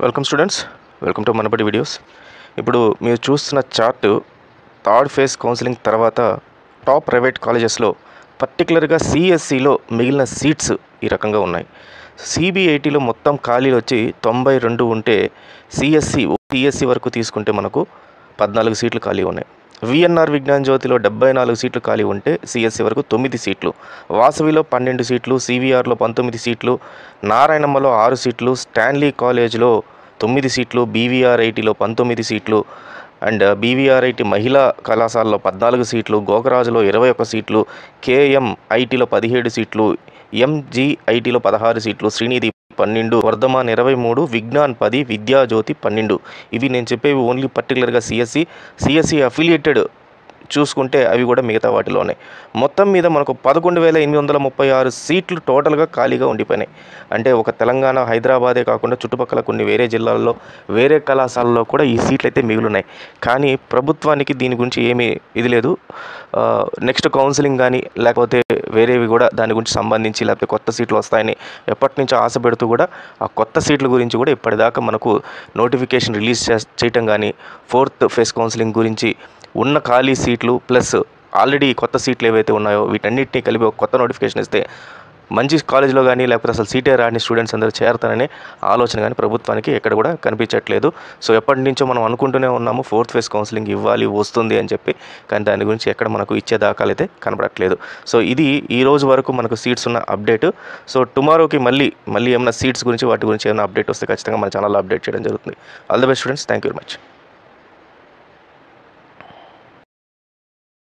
Welcome students, welcome to Manabadi videos. ఇప్పుడు మీరు చూస్తున్న చార్ట్ థర్డ్ ఫేజ్ కౌన్సిలింగ్ తర్వాత టాప్ ప్రైవేట్ కాలేజెస్లో పర్టికులర్గా సిఎస్సిలో మిగిలిన సీట్స్ ఈ రకంగా ఉన్నాయి. సిబిఐటిలో మొత్తం ఖాళీలు వచ్చి 92 ఉంటే సిఎస్సి వరకు తీసుకుంటే మనకు 14 సీట్లు ఖాళీ ఉన్నాయి. విఎన్ఆర్ విజ్ఞాన్ జ్యోతిలో 74 సీట్లు ఖాళీ ఉంటే సిఎస్సి వరకు 9 సీట్లు, వాసవిలో 12 సీట్లు, సివిఆర్లో 19 సీట్లు, నారాయణమ్మలో 6 సీట్లు, స్టాన్లీ కాలేజ్లో 9 సీట్లు, బీవీఆర్ఐటీలో 19 సీట్లు అండ్ బీవీఆర్ఐటి మహిళా కళాశాలలో 14 సీట్లు, గోకరాజులో 21 సీట్లు, కేఎంఐటీలో 17 సీట్లు, ఎంజీఐటీలో 16 సీట్లు, శ్రీనిధి 12, వర్ధమాన్ 23, విజ్ఞాన్ 10, విద్యాజ్యోతి 12. ఇవి నేను చెప్పేవి ఓన్లీ పర్టికులర్గా సిఎస్సి అఫిలియేటెడ్ చూసుకుంటే అవి కూడా మిగతా వాటిలోనే. మొత్తం మీద మనకు 11,836 సీట్లు టోటల్గా ఖాళీగా ఉండిపోయినాయి. అంటే ఒక తెలంగాణ హైదరాబాదే కాకుండా చుట్టుపక్కల కొన్ని వేరే జిల్లాల్లో వేరే కళాశాలలో కూడా ఈ సీట్లు అయితే మిగులున్నాయి. కానీ ప్రభుత్వానికి దీని గురించి ఏమీ ఇది లేదు. నెక్స్ట్ కౌన్సిలింగ్ కానీ లేకపోతే వేరేవి కూడా దాని గురించి సంబంధించి లేకపోతే కొత్త సీట్లు వస్తాయని ఎప్పటి నుంచో ఆశ పెడుతూ కూడా ఆ కొత్త సీట్ల గురించి కూడా ఇప్పటిదాకా మనకు నోటిఫికేషన్ రిలీజ్ చేయటం కానీ, ఫోర్త్ ఫేజ్ కౌన్సిలింగ్ గురించి ఉన్న ఖాళీ సీట్లు ప్లస్ ఆల్రెడీ కొత్త సీట్లు ఏవైతే ఉన్నాయో వీటన్నిటిని కలిపి ఒక కొత్త నోటిఫికేషన్ ఇస్తే మంచి కాలేజీలో కానీ లేకపోతే అసలు సీటే రాని స్టూడెంట్స్ అందరూ చేరతారనే ఆలోచన కానీ ప్రభుత్వానికి ఎక్కడ కూడా కనిపించట్లేదు. సో ఎప్పటి నుంచో మనం అనుకుంటూనే ఉన్నాము ఫోర్త్ ఫేజ్ కౌన్సిలింగ్ ఇవ్వాలి వస్తుంది అని చెప్పి, కానీ దాని గురించి ఎక్కడ మనకు ఇచ్చే దాఖలు అయితే కనబడట్లేదు. సో ఇది ఈ రోజు వరకు మనకు సీట్స్ ఉన్న అప్డేట్. సో టుమారోకి మళ్ళీ ఏమైనా సీట్స్ గురించి వాటి గురించి ఏమైనా అప్డేట్ వస్తే ఖచ్చితంగా మన ఛానల్లో అప్డేట్ చేయడం జరుగుతుంది. All the best students, thank you very much.